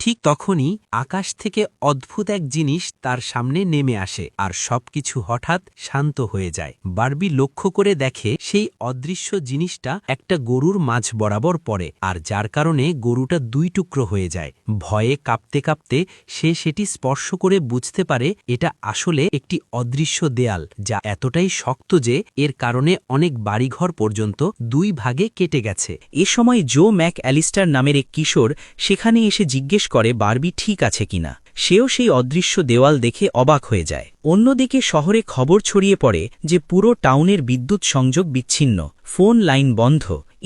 ঠিক তখনই আকাশ থেকে অদ্ভুত এক জিনিস তার সামনে নেমে আসে আর সবকিছু হঠাৎ শান্ত হয়ে যায়। বারবি লক্ষ্য করে দেখে সেই অদৃশ্য জিনিসটা একটা গরুর মাঝ বরাবর পড়ে, আর যার কারণে গরুটা দুই টুকরো হয়ে যায়। ভয়ে কাঁপতে কাঁপতে সে সেটি স্পর্শ করে বুঝতে পারে এটা আসলে একটি অদৃশ্য দেয়াল, যা এতটাই শক্ত যে এর কারণে অনেক বাড়িঘর পর্যন্ত দুই ভাগে কেটে গেছে। এ সময় জো ম্যাক অ্যালিস্টার নামের এক কিশোর সেখানে এসে জিজ্ঞেস করে বারবি ঠিক আছে কিনা। সেও সেই অদৃশ্য দেওয়াল দেখে অবাক হয়ে যায়। অন্যদিকে শহরে খবর ছড়িয়ে পড়ে যে পুরো টাউনের বিদ্যুৎ সংযোগ বিচ্ছিন্ন, ফোন লাইন বন্ধ,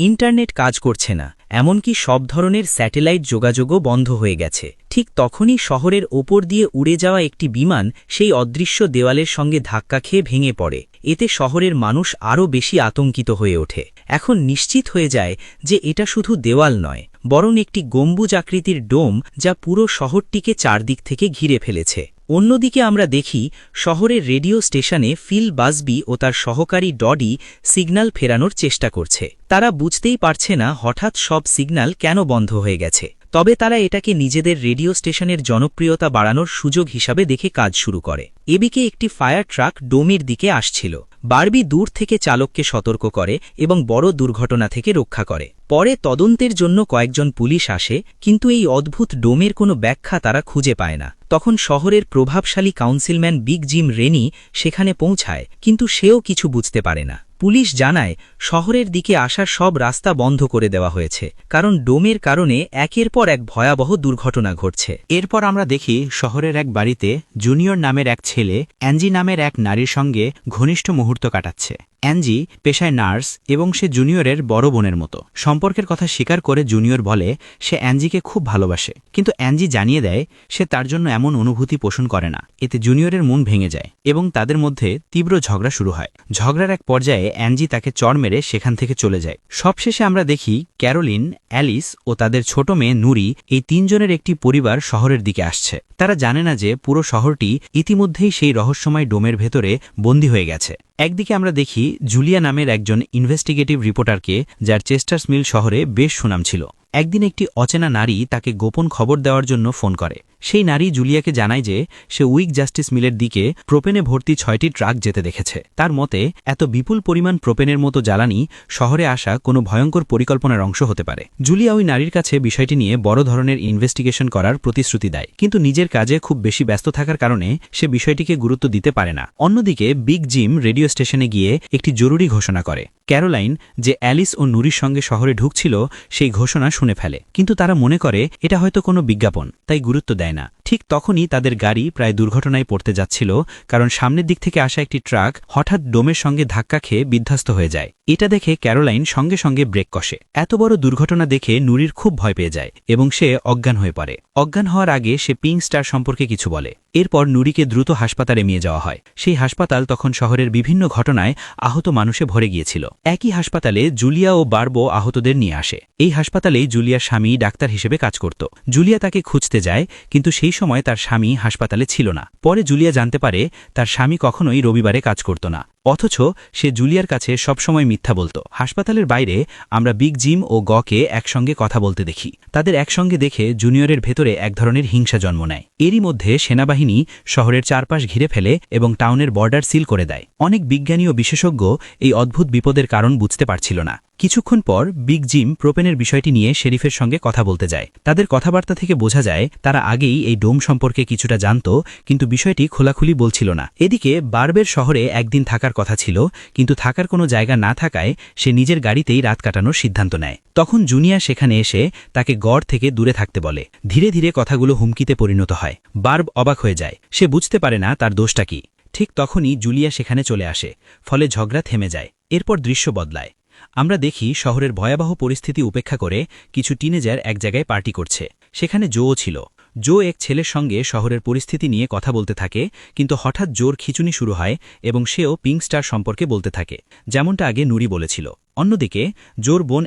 ইন্টারনেট কাজ করছে না, এমনকি সব ধরনের স্যাটেলাইট যোগাযোগও বন্ধ হয়ে গেছে। ঠিক তখনই শহরের ওপর দিয়ে উড়ে যাওয়া একটি বিমান সেই অদৃশ্য দেওয়ালের সঙ্গে ধাক্কা খেয়ে ভেঙে পড়ে। এতে শহরের মানুষ আরও বেশি আতঙ্কিত হয়ে ওঠে। এখন নিশ্চিত হয়ে যায় যে এটা শুধু দেওয়াল নয়, বরং একটি গম্বুজ আকৃতির ডোম যা পুরো শহরটিকে চারদিক থেকে ঘিরে ফেলেছে। অন্যদিকে আমরা দেখি শহরের রেডিও স্টেশনে ফিল বাসবি ও তার সহকারী ডডি সিগন্যাল ফেরানোর চেষ্টা করছে। তারা বুঝতেই পারছে না হঠাৎ সব সিগন্যাল কেন বন্ধ হয়ে গেছে, তবে তারা এটাকে নিজেদের রেডিও স্টেশনের জনপ্রিয়তা বাড়ানোর সুযোগ হিসাবে দেখে কাজ শুরু করে। এদিকে একটি ফায়ার ট্রাক ডোমের দিকে আসছিল। বারবি দূর থেকে চালককে সতর্ক করে এবং বড় দুর্ঘটনা থেকে রক্ষা করে। পরে তদন্তের জন্য কয়েকজন পুলিশ আসে, কিন্তু এই অদ্ভুত ডোমের কোনো ব্যাখ্যা তারা খুঁজে পায় না। তখন শহরের প্রভাবশালী কাউন্সিলম্যান বিগ জিম রেনি সেখানে পৌঁছায়, কিন্তু সেও কিছু বুঝতে পারে না। পুলিশ জানায় শহরের দিকে আসার সব রাস্তা বন্ধ করে দেওয়া হয়েছে, কারণ ডোমের কারণে একের পর এক ভয়াবহ দুর্ঘটনা ঘটছে। এরপর আমরা দেখি শহরের এক বাড়িতে জুনিয়র নামের এক ছেলে অ্যাঞ্জি নামের এক নারীর সঙ্গে ঘনিষ্ঠ মুহূর্ত কাটাচ্ছে। অ্যাঞ্জি পেশায় নার্স এবং সে জুনিয়রের বড় বোনের মতো। সম্পর্কের কথা স্বীকার করে জুনিয়র বলে সে অ্যাঞ্জিকে খুব ভালোবাসে, কিন্তু অ্যাঞ্জি জানিয়ে দেয় সে তার জন্য এমন অনুভূতি পোষণ করে না। এতে জুনিয়রের মন ভেঙে যায় এবং তাদের মধ্যে তীব্র ঝগড়া শুরু হয়। ঝগড়ার এক পর্যায়ে অ্যাঞ্জি তাকে চড় মেরে সেখান থেকে চলে যায়। সবশেষে আমরা দেখি ক্যারোলিন, অ্যালিস ও তাদের ছোট মেয়ে নুরি, এই তিনজনের একটি পরিবার শহরের দিকে আসছে। তারা জানে না যে পুরো শহরটি ইতিমধ্যেই সেই রহস্যময় ডোমের ভেতরে বন্দী হয়ে গেছে। একদিকে আমরা দেখি জুলিয়া নামের একজন ইনভেস্টিগেটিভ রিপোর্টারকে, যার চেস্টার্স মিল শহরে বেশ সুনাম ছিল। একদিন একটি অচেনা নারী তাকে গোপন খবর দেওয়ার জন্য ফোন করে। সেই নারী জুলিয়াকে জানায় যে সে উইক জাস্টিস মিলের দিকে প্রোপেনে ভর্তি 6টি ট্রাক যেতে দেখেছে। তার মতে এত বিপুল পরিমাণ প্রোপেনের মতো জ্বালানি শহরে আসা কোনো ভয়ঙ্কর পরিকল্পনার অংশ হতে পারে। জুলিয়া ওই নারীর কাছে বিষয়টি নিয়ে বড় ধরনের ইনভেস্টিগেশন করার প্রতিশ্রুতি দেয়, কিন্তু নিজের কাজে খুব বেশি ব্যস্ত থাকার কারণে সে বিষয়টিকে গুরুত্ব দিতে পারে না। অন্যদিকে বিগ জিম রেডিও স্টেশনে গিয়ে একটি জরুরি ঘোষণা করে। ক্যারোলাইন, যে অ্যালিস ও নুরির সঙ্গে শহরে ঢুকছিল, সেই ঘোষণা শুনে ফেলে, কিন্তু তারা মনে করে এটা হয়তো কোনো বিজ্ঞাপন, তাই গুরুত্ব দেয় না। ঠিক তখনই তাদের গাড়ি প্রায় দুর্ঘটনায় পড়তে যাচ্ছিল, কারণ সামনের দিক থেকে আসা একটি ট্রাক হঠাৎ ডোমের সঙ্গে ধাক্কা খেয়ে বিধ্বস্ত হয়ে যায়। এটা দেখে ক্যারোলাইন সঙ্গে সঙ্গে ব্রেক কষে। এত বড় দুর্ঘটনা দেখে নুরির খুব ভয় পেয়ে যায় এবং সে অজ্ঞান হয়ে পড়ে। অজ্ঞান হওয়ার আগে সে পিঙ্ক স্টার সম্পর্কে কিছু বলে। এরপর নুরিকে দ্রুত হাসপাতালে নিয়ে যাওয়া হয়। সেই হাসপাতাল তখন শহরের বিভিন্ন ঘটনায় আহত মানুষে ভরে গিয়েছিল। একই হাসপাতালে জুলিয়া ও বারবো আহতদের নিয়ে আসে। এই হাসপাতালেই জুলিয়ার স্বামী ডাক্তার হিসেবে কাজ করত। জুলিয়া তাকে খুঁজতে যায়, কিন্তু সেই সময় তার স্বামী হাসপাতালে ছিল না। পরে জুলিয়া জানতে পারে তার স্বামী কখনোই রবিবারে কাজ করত না, অথচ সে জুলিয়ার কাছে সবসময় মিথ্যা বলত। হাসপাতালের বাইরে আমরা বিগ জিম ও গকে একসঙ্গে কথা বলতে দেখি। তাদের একসঙ্গে দেখে জুনিয়রের ভেতরে এক ধরনের হিংসা জন্ম নেয়। এরই মধ্যে সেনাবাহিনী শহরের চারপাশ ঘিরে ফেলে এবং টাউনের বর্ডার সিল করে দেয়। অনেক বিজ্ঞানী ও বিশেষজ্ঞ এই অদ্ভুত বিপদের কারণ বুঝতে পারছিল না। কিছুক্ষণ পর বিগ জিম প্রোপেনের বিষয়টি নিয়ে শেরিফের সঙ্গে কথা বলতে যায়। তাদের কথাবার্তা থেকে বোঝা যায় তারা আগেই এই ডোম সম্পর্কে কিছুটা জানত, কিন্তু বিষয়টি খোলাখুলি বলছিল না। এদিকে বারবের শহরে একদিন থাকার কথা ছিল, কিন্তু থাকার কোনো জায়গা না থাকায় সে নিজের গাড়িতেই রাত কাটানোর সিদ্ধান্ত নেয়। তখন জুনিয়া সেখানে এসে তাকে গড় থেকে দূরে থাকতে বলে। ধীরে ধীরে কথাগুলো হুমকিতে পরিণত হয়। বার্ব অবাক হয়ে যায়, সে বুঝতে পারে না তার দোষটা কি। ঠিক তখনই জুলিয়া সেখানে চলে আসে, ফলে ঝগড়া থেমে যায়। এরপর দৃশ্য বদলায়। আমরা দেখি শহরের ভয়াবহ পরিস্থিতি উপেক্ষা করে কিছু টিনেজার এক জায়গায় পার্টি করছে। সেখানে জোও ছিল। জো এক ছেলের সঙ্গে শহরের পরিস্থিতি নিয়ে কথা বলতে থাকে, কিন্তু হঠাৎ জোর খিচুনি শুরু হয় এবং সেও পিঙ্ক স্টার সম্পর্কে বলতে থাকে, যেমনটা আগে নুরি বলেছিল। অন্যদিকে জোর বোন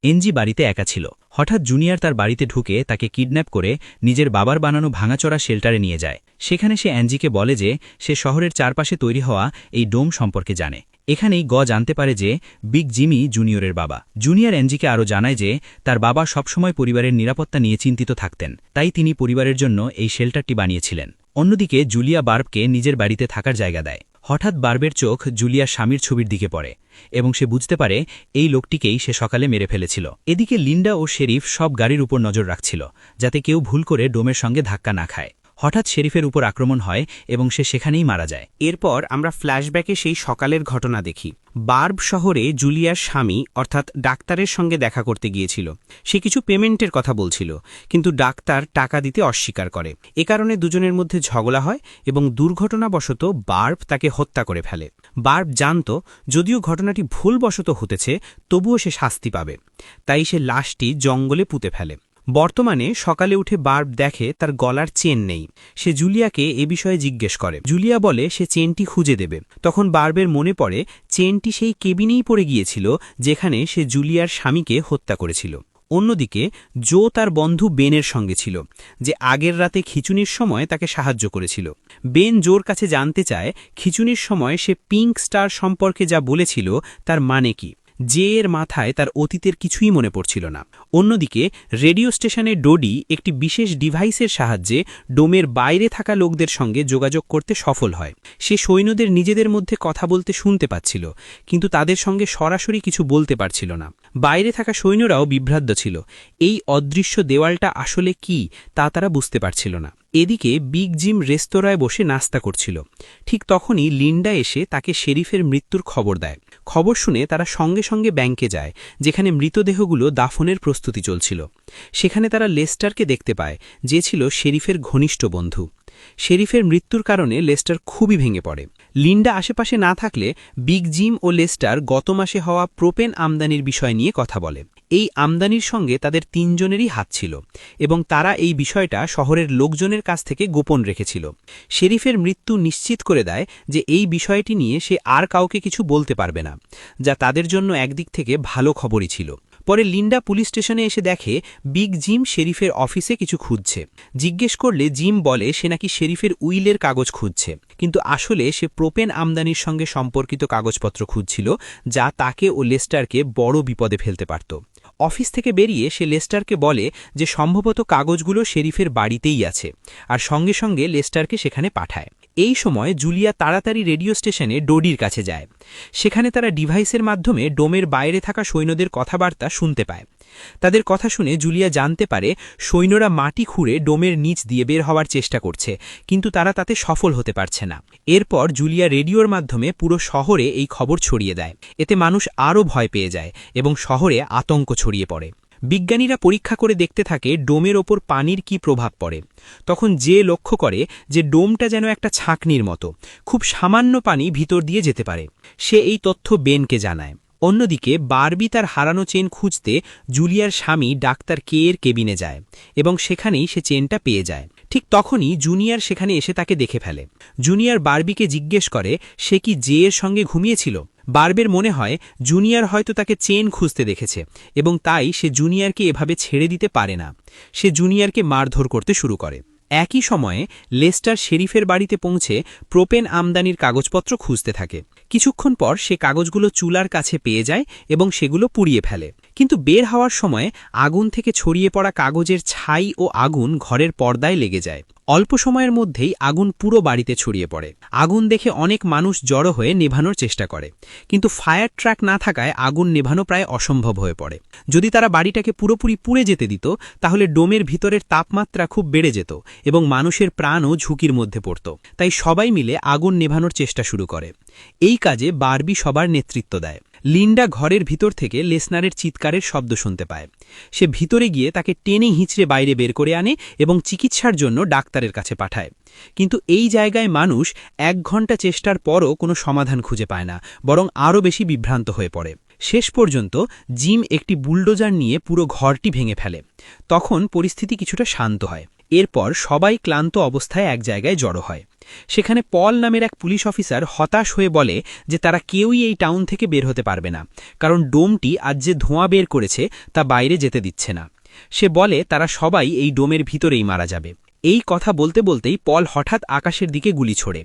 এনজি বাড়িতে একা ছিল। হঠাৎ জুনিয়র তার বাড়িতে ঢুকে তাকে কিডন্যাপ করে নিজের বাবার বানানো ভাঙাচোরা শেল্টারে নিয়ে যায়। সেখানে সে অ্যাঞ্জিকে বলে যে সে শহরের চারপাশে তৈরি হওয়া এই ডোম সম্পর্কে জানে। এখানেই জানতে পারে যে বিগ জিমি জুনিয়রের বাবা। জুনিয়র অ্যাঞ্জিকে আরও জানায় যে তার বাবা সবসময় পরিবারের নিরাপত্তা নিয়ে চিন্তিত থাকতেন, তাই তিনি পরিবারের জন্য এই শেল্টারটি বানিয়েছিলেন। অন্যদিকে জুলিয়া বার্বকে নিজের বাড়িতে থাকার জায়গা দেয়। হঠাৎ বার্বের চোখ জুলিয়ার স্বামীর ছবির দিকে পড়ে এবং সে বুঝতে পারে এই লোকটিকেই সে সকালে মেরে ফেলেছিল। এদিকে লিন্ডা ও শেরিফ সব গাড়ির উপর নজর রাখছিল, যাতে কেউ ভুল করে ডোমের সঙ্গে ধাক্কা না খায়। হঠাৎ শেরিফের উপর আক্রমণ হয় এবং সে সেখানেই মারা যায়। এরপর আমরা ফ্ল্যাশব্যাকে সেই সকালের ঘটনা দেখি। বার্ব শহরে জুলিয়ার স্বামী অর্থাৎ ডাক্তারের সঙ্গে দেখা করতে গিয়েছিল। সে কিছু পেমেন্টের কথা বলছিল, কিন্তু ডাক্তার টাকা দিতে অস্বীকার করে। এ কারণে দুজনের মধ্যে ঝগড়া হয় এবং দুর্ঘটনাবশত বার্ব তাকে হত্যা করে ফেলে। বার্ব জানত যদিও ঘটনাটি ভুলবশত হতেছে, তবুও সে শাস্তি পাবে, তাই সে লাশটি জঙ্গলে পুঁতে ফেলে। বর্তমানে সকালে উঠে বার্ব দেখে তার গলার চেন নেই। সে জুলিয়াকে এ বিষয়ে জিজ্ঞেস করে। জুলিয়া বলে সে চেনটি খুঁজে দেবে। তখন বার্বের মনে পড়ে চেনটি সেই কেবিনেই পড়ে গিয়েছিল যেখানে সে জুলিয়ার স্বামীকে হত্যা করেছিল। অন্যদিকে জো তার বন্ধু বেনের সঙ্গে ছিল, যে আগের রাতে খিচুনির সময় তাকে সাহায্য করেছিল। বেন জোর কাছে জানতে চায় খিচুনির সময় সে পিঙ্ক স্টার সম্পর্কে যা বলেছিল তার মানে কি। জে এর মাথায় তার অতীতের কিছুই মনে পড়ছিল না। অন্যদিকে রেডিও স্টেশনে ডোডি একটি বিশেষ ডিভাইসের সাহায্যে ডোমের বাইরে থাকা লোকদের সঙ্গে যোগাযোগ করতে সফল হয়। সে সৈন্যদের নিজেদের মধ্যে কথা বলতে শুনতে পাচ্ছিল, কিন্তু তাদের সঙ্গে সরাসরি কিছু বলতে পারছিল না। বাইরে থাকা সৈন্যরাও বিভ্রান্ত ছিল। এই অদৃশ্য দেওয়ালটা আসলে কি তা তারা বুঝতে পারছিল না। এদিকে বিগ জিম রেস্তোরাঁয় বসে নাস্তা করছিল। ঠিক তখনই লিন্ডা এসে তাকে শেরিফের মৃত্যুর খবর দেয়। খবর শুনে তারা সঙ্গে সঙ্গে ব্যাংকে যায়, যেখানে মৃতদেহগুলো দাফনের প্রস্তুতি চলছিল। সেখানে তারা লেস্টারকে দেখতে পায়, যে ছিল শেরিফের ঘনিষ্ঠ বন্ধু। শেরিফের মৃত্যুর কারণে লেস্টার খুবই ভেঙে পড়ে। লিন্ডা আশেপাশে না থাকলে বিগ জিম ও লেস্টার গত মাসে হওয়া প্রোপেন আমদানির বিষয় নিয়ে কথা বলে। এই আমদানির সঙ্গে তাদের তিনজনেরই হাত ছিল এবং তারা এই বিষয়টা শহরের লোকজনের কাছ থেকে গোপন রেখেছিল। শেরিফের মৃত্যু নিশ্চিত করে দেয় যে এই বিষয়টি নিয়ে সে আর কাউকে কিছু বলতে পারবে না, যা তাদের জন্য একদিক থেকে ভালো খবরই ছিল। পরে লিন্ডা পুলিশ স্টেশনে এসে দেখে বিগ জিম শেরিফের অফিসে কিছু খুঁজছে। জিজ্ঞেস করলে জিম বলে সে নাকি শেরিফের উইলের কাগজ খুঁজছে, কিন্তু আসলে সে প্রোপেন আমদানির সঙ্গে সম্পর্কিত কাগজপত্র খুঁজছিল, যা তাকে ও লেস্টারকে বড় বিপদে ফেলতে পারত। অফিস থেকে বেরিয়ে সে লেস্টারকে বলে যে সম্ভবত কাগজগুলো শেরিফের বাড়িতেই আছে, আর সঙ্গে সঙ্গে লেস্টারকে সেখানে পাঠায়। এই সময় জুলিয়া তাড়াতাড়ি রেডিও স্টেশনে ডোডির কাছে যায়। সেখানে তারা ডিভাইসের মাধ্যমে ডোমের বাইরে থাকা সৈন্যদের কথাবার্তা শুনতে পায়। তাদের কথা শুনে জুলিয়া জানতে পারে সৈন্যরা মাটি খুঁড়ে ডোমের নিচ দিয়ে বের হওয়ার চেষ্টা করছে, কিন্তু তারা তাতে সফল হতে পারছে না। এরপর জুলিয়া রেডিওর মাধ্যমে পুরো শহরে এই খবর ছড়িয়ে দেয়। এতে মানুষ আরও ভয় পেয়ে যায় এবং শহরে আতঙ্ক ছড়িয়ে পড়ে। বিজ্ঞানীরা পরীক্ষা করে দেখতে থাকে ডোমের ওপর পানির কি প্রভাব পড়ে। তখন যে লক্ষ্য করে যে ডোমটা যেন একটা ছাঁকনির মতো, খুব সামান্য পানি ভিতর দিয়ে যেতে পারে। সে এই তথ্য বেনকে জানায়। অন্যদিকে বারবি তার হারানো চেন খুঁজতে জুলিয়ার স্বামী ডাক্তার কে এর কেবিনে যায় এবং সেখানেই সে চেনটা পেয়ে যায়। ঠিক তখনই জুনিয়র সেখানে এসে তাকে দেখে ফেলে। জুনিয়র বারবিকে জিজ্ঞেস করে সে কি জে এর সঙ্গে ঘুমিয়েছিল। বার্বের মনে হয় জুনিয়র হয়তো তাকে চেন খুঁজতে দেখেছে এবং তাই সে জুনিয়রকে এভাবে ছেড়ে দিতে পারে না। সে জুনিয়রকে মারধর করতে শুরু করে। একই সময়ে লেস্টার শেরিফের বাড়িতে পৌঁছে প্রোপেন আমদানির কাগজপত্র খুঁজতে থাকে। কিছুক্ষণ পর সে কাগজগুলো চুলার কাছে পেয়ে যায় এবং সেগুলো পুড়িয়ে ফেলে। কিন্তু বের হওয়ার সময় আগুন থেকে ছড়িয়ে পড়া কাগজের ছাই ও আগুন ঘরের পর্দায় লেগে যায়। অল্প সময়ের মধ্যেই আগুন পুরো বাড়িতে ছড়িয়ে পড়ে। আগুন দেখে অনেক মানুষ জড়ো হয়ে নেভানোর চেষ্টা করে, কিন্তু ফায়ার ট্রাক না থাকায় আগুন নেভানো প্রায় অসম্ভব হয়ে পড়ে। যদি তারা বাড়িটাকে পুরোপুরি পুড়ে যেতে দিত, তাহলে ডোমের ভিতরের তাপমাত্রা খুব বেড়ে যেত এবং মানুষের প্রাণও ঝুঁকির মধ্যে পড়ত। তাই সবাই মিলে আগুন নেভানোর চেষ্টা শুরু করে। এই কাজে বারবি সবার নেতৃত্ব দেয়। লিন্ডা ঘরের ভিতর থেকে লেসনারের চিৎকারের শব্দ শুনতে পায়। সে ভিতরে গিয়ে তাকে টেনে হিঁচড়ে বাইরে বের করে আনে এবং চিকিৎসার জন্য ডাক্তারের কাছে পাঠায়। কিন্তু এই জায়গায় মানুষ 1 ঘন্টা চেষ্টার পরও কোনো সমাধান খুঁজে পায় না, বরং আরও বেশি বিভ্রান্ত হয়ে পড়ে। শেষ পর্যন্ত জিম একটি বুলডোজার নিয়ে পুরো ঘরটি ভেঙে ফেলে। তখন পরিস্থিতি কিছুটা শান্ত হয়। এরপর সবাই ক্লান্ত অবস্থায় এক জায়গায় জড়ো হয়। সেখানে পল নামের এক পুলিশ অফিসার হতাশ হয়ে বলে যে তারা কেউই এই টাউন থেকে বের হতে পারবে না, কারণ ডোমটি আজ যে ধোঁয়া বের করেছে তা বাইরে যেতে দিচ্ছে না। সে বলে তারা সবাই এই ডোমের ভিতরেই মারা যাবে। এই কথা বলতে বলতেই পল হঠাৎ আকাশের দিকে গুলি ছোড়ে।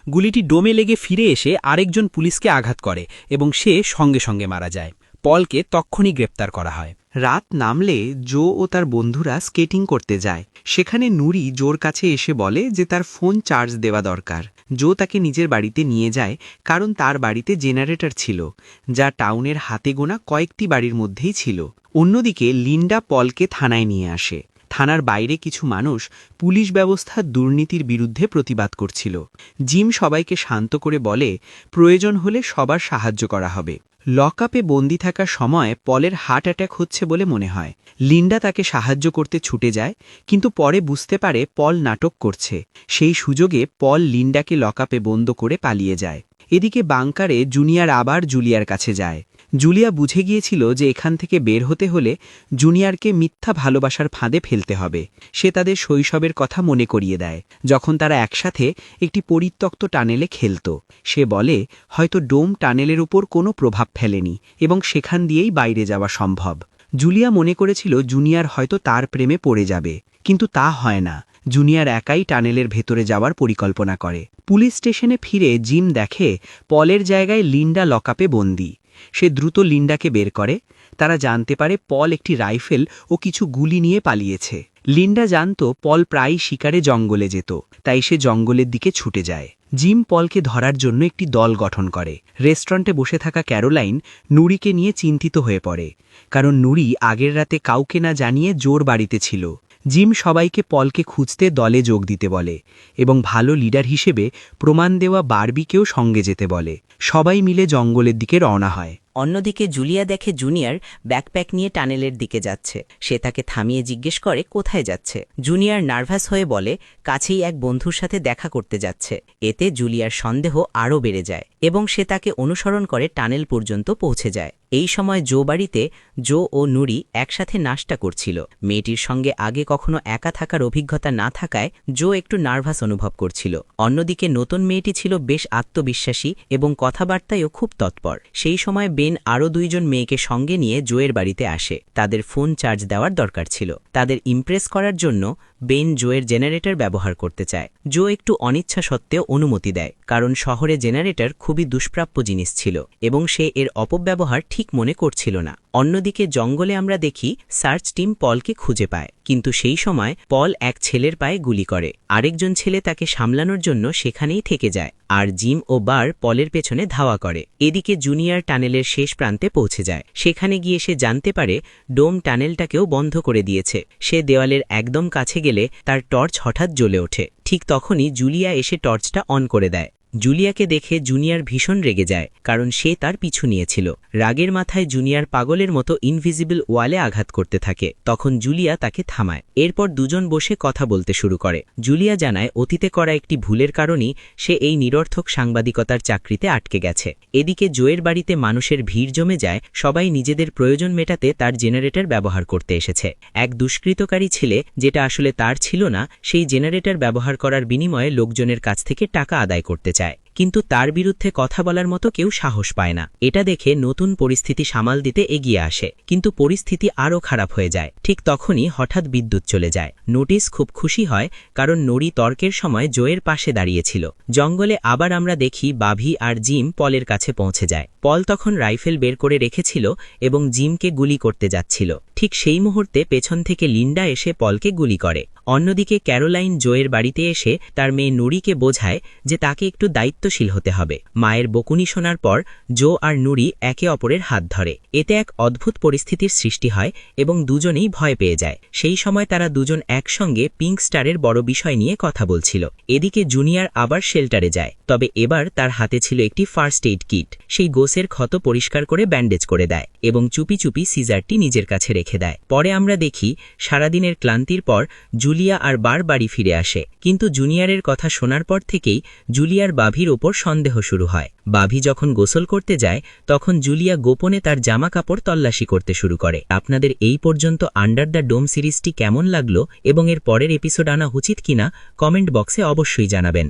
গুলিটি ডোমে লেগে ফিরে এসে আরেকজন পুলিশকে আঘাত করে এবং সে সঙ্গে সঙ্গে মারা যায়। পলকে তক্ষুনি গ্রেপ্তার করা হয়। রাত নামলে জো ও তার বন্ধুরা স্কেটিং করতে যায়। সেখানে নুরি জোর কাছে এসে বলে যে তার ফোন চার্জ দেওয়া দরকার। জো তাকে নিজের বাড়িতে নিয়ে যায়, কারণ তার বাড়িতে জেনারেটর ছিল, যা টাউনের হাতে গোনা কয়েকটি বাড়ির মধ্যেই ছিল। অন্যদিকে লিন্ডা পলকে থানায় নিয়ে আসে। থানার বাইরে কিছু মানুষ পুলিশ ব্যবস্থার দুর্নীতির বিরুদ্ধে প্রতিবাদ করছিল। জিম সবাইকে শান্ত করে বলে প্রয়োজন হলে সবার সাহায্য করা হবে। লকআপে বন্দি থাকার সময় পলের হার্ট অ্যাটাক হচ্ছে বলে মনে হয়। লিন্ডা তাকে সাহায্য করতে ছুটে যায়, কিন্তু পরে বুঝতে পারে পল নাটক করছে। সেই সুযোগে পল লিন্ডাকে লকআপে বন্ধ করে পালিয়ে যায়। এদিকে বাংকারে জুনিয়র আবার জুলিয়ার কাছে যায়। জুলিয়া বুঝে গিয়েছিল যে এখান থেকে বের হতে হলে জুনিয়রকে মিথ্যা ভালোবাসার ফাঁদে ফেলতে হবে। সে তাদের শৈশবের কথা মনে করিয়ে দেয়, যখন তারা একসাথে একটি পরিত্যক্ত টানেলে খেলত। সে বলে হয়তো ডোম টানেলের উপর কোনো প্রভাব ফেলেনি এবং সেখান দিয়েই বাইরে যাওয়া সম্ভব। জুলিয়া মনে করেছিল জুনিয়র হয়তো তার প্রেমে পড়ে যাবে, কিন্তু তা হয় না। জুনিয়র একাই টানেলের ভেতরে যাওয়ার পরিকল্পনা করে। পুলিশ স্টেশনে ফিরে জিম দেখে পলের জায়গায় লিন্ডা লকআপে বন্দী। সে দ্রুত লিন্ডাকে বের করে। তারা জানতে পারে পল একটি রাইফেল ও কিছু গুলি নিয়ে পালিয়েছে। লিন্ডা জানত পল প্রায়ই শিকারে জঙ্গলে যেত, তাই সে জঙ্গলের দিকে ছুটে যায়। জিম পলকে ধরার জন্য একটি দল গঠন করে। রেস্টুরেন্টে বসে থাকা ক্যারোলাইন নুরিকে নিয়ে চিন্তিত হয়ে পড়ে, কারণ নুরি আগের রাতে কাউকে না জানিয়ে জোর বাড়িতে ছিল। জিম সবাইকে পলকে খুঁজতে দলে যোগ দিতে বলে এবং ভালো লিডার হিসেবে প্রমাণ দেওয়া বারবিকেও সঙ্গে যেতে বলে। সবাই মিলে জঙ্গলের দিকে রওনা হয়। অন্যদিকে জুলিয়া দেখে জুনিয়র ব্যাকপ্যাক নিয়ে টানেলের দিকে যাচ্ছে। সে তাকে থামিয়ে জিজ্ঞেস করে কোথায় যাচ্ছে। জুনিয়র নার্ভাস হয়ে বলে কাছেই এক বন্ধুর সাথে দেখা করতে যাচ্ছে। এতে জুলিয়ার সন্দেহ আরও বেড়ে যায় এবং সে তাকে অনুসরণ করে টানেল পর্যন্ত পৌঁছে যায়। এই সময় জো বাড়িতে জো ও নুরি একসাথে নাশতা করছিল। মেয়েটির সঙ্গে আগে কখনো একা থাকার অভিজ্ঞতা না থাকায় জো একটু নার্ভাস অনুভব করছিল। অন্যদিকে নতুন মেয়েটি ছিল বেশ আত্মবিশ্বাসী এবং কথাবার্তায়ও খুব তৎপর। সেই সময় বেন আরও দুইজন মেয়েকে সঙ্গে নিয়ে জোয়ের বাড়িতে আসে। তাদের ফোন চার্জ দেওয়ার দরকার ছিল। তাদের ইমপ্রেস করার জন্য বেন জোয়ের জেনারেটর ব্যবহার করতে চায়। জো একটু অনিচ্ছা সত্ত্বেও অনুমতি দেয়, কারণ শহরে জেনারেটর খুবই দুষ্প্রাপ্য জিনিস ছিল এবং সে এর অপব্যবহার ঠিক মনে করছিল না। অন্যদিকে জঙ্গলে আমরা দেখি সার্চ টিম পলকে খুঁজে পায়, কিন্তু সেই সময় পল এক ছেলের পায়ে গুলি করে। আরেকজন ছেলে তাকে সামলানোর জন্য সেখানেই থেকে যায়, আর জিম ও বার পলের পেছনে ধাওয়া করে। এদিকে জুনিয়র টানেলের শেষ প্রান্তে পৌঁছে যায়। সেখানে গিয়ে সে জানতে পারে ডোম টানেলটাকেও বন্ধ করে দিয়েছে। সে দেওয়ালের একদম কাছে গেলে তার টর্চ হঠাৎ জ্বলে ওঠে। ঠিক তখনই জুলিয়া এসে টর্চটা অন করে দেয়। জুলিয়াকে দেখে জুনিয়র ভীষণ রেগে যায়, কারণ সে তার পিছু নিয়েছিল। রাগের মাথায় জুনিয়র পাগলের মতো ইনভিজিবল ওয়ালে আঘাত করতে থাকে। তখন জুলিয়া তাকে থামায়। এরপর দুজন বসে কথা বলতে শুরু করে। জুলিয়া জানায় অতীতে করা একটি ভুলের কারণেই সে এই নিরর্থক সাংবাদিকতার চাকরিতে আটকে গেছে। এদিকে জোয়ের বাড়িতে মানুষের ভিড় জমে যায়। সবাই নিজেদের প্রয়োজন মেটাতে তার জেনারেটর ব্যবহার করতে এসেছে। এক দুষ্কৃতকারী ছেলে, যেটা আসলে তার ছিল না, সেই জেনারেটর ব্যবহার করার বিনিময়ে লোকজনের কাছ থেকে টাকা আদায় করতে চায়, কিন্তু তার বিরুদ্ধে কথা বলার মতো কেউ সাহস পায় না। এটা দেখে নতুন পরিস্থিতি সামাল দিতে এগিয়ে আসে, কিন্তু পরিস্থিতি আরও খারাপ হয়ে যায়। ঠিক তখনই হঠাৎ বিদ্যুৎ চলে যায়। নোটিস খুব খুশি হয়, কারণ নরি তর্কের সময় জোয়ের পাশে দাঁড়িয়েছিল। জঙ্গলে আবার আমরা দেখি বাভি আর জিম পলের কাছে পৌঁছে যায়। পল তখন রাইফেল বের করে রেখেছিল এবং জিমকে গুলি করতে যাচ্ছিল। ঠিক সেই মুহূর্তে পেছন থেকে লিন্ডা এসে পলকে গুলি করে। অন্যদিকে ক্যারোলাইন জোয়ের বাড়িতে এসে তার মেয়ে নুরিকে বোঝায় যে তাকে একটু দায়িত্বশীল হতে হবে। মায়ের বকুনি শোনার পর জো আর নুরি একে অপরের হাত ধরে। এতে এক অদ্ভুত পরিস্থিতির সৃষ্টি হয় এবং দুজনেই ভয় পেয়ে যায়। সেই সময় তারা দুজন একসঙ্গে পিঙ্ক স্টারের বড় বিষয় নিয়ে কথা বলছিল। এদিকে জুনিয়র আবার শেল্টারে যায়, তবে এবার তার হাতে ছিল একটি ফার্স্ট এইড কিট। সেই গোসের ক্ষত পরিষ্কার করে ব্যান্ডেজ করে দেয় এবং চুপি চুপি সিজারটি নিজের কাছে রেখে দেয়। পরে আমরা দেখি সারাদিনের ক্লান্তির পর জুলিয়া আর বার বাড়ি ফিরে আসে, কিন্তু জুনিয়রের কথা শোনার পর থেকেই জুলিয়ার বাভির ওপর সন্দেহ শুরু হয়। বাভি যখন গোসল করতে যায়, তখন জুলিয়া গোপনে তার জামা কাপড় তল্লাশি করতে শুরু করে। আপনাদের এই পর্যন্ত আন্ডার দ্য ডোম সিরিজটি কেমন লাগলো এবং এর পরের এপিসোড আনা উচিত কিনা কমেন্ট বক্সে অবশ্যই জানাবেন।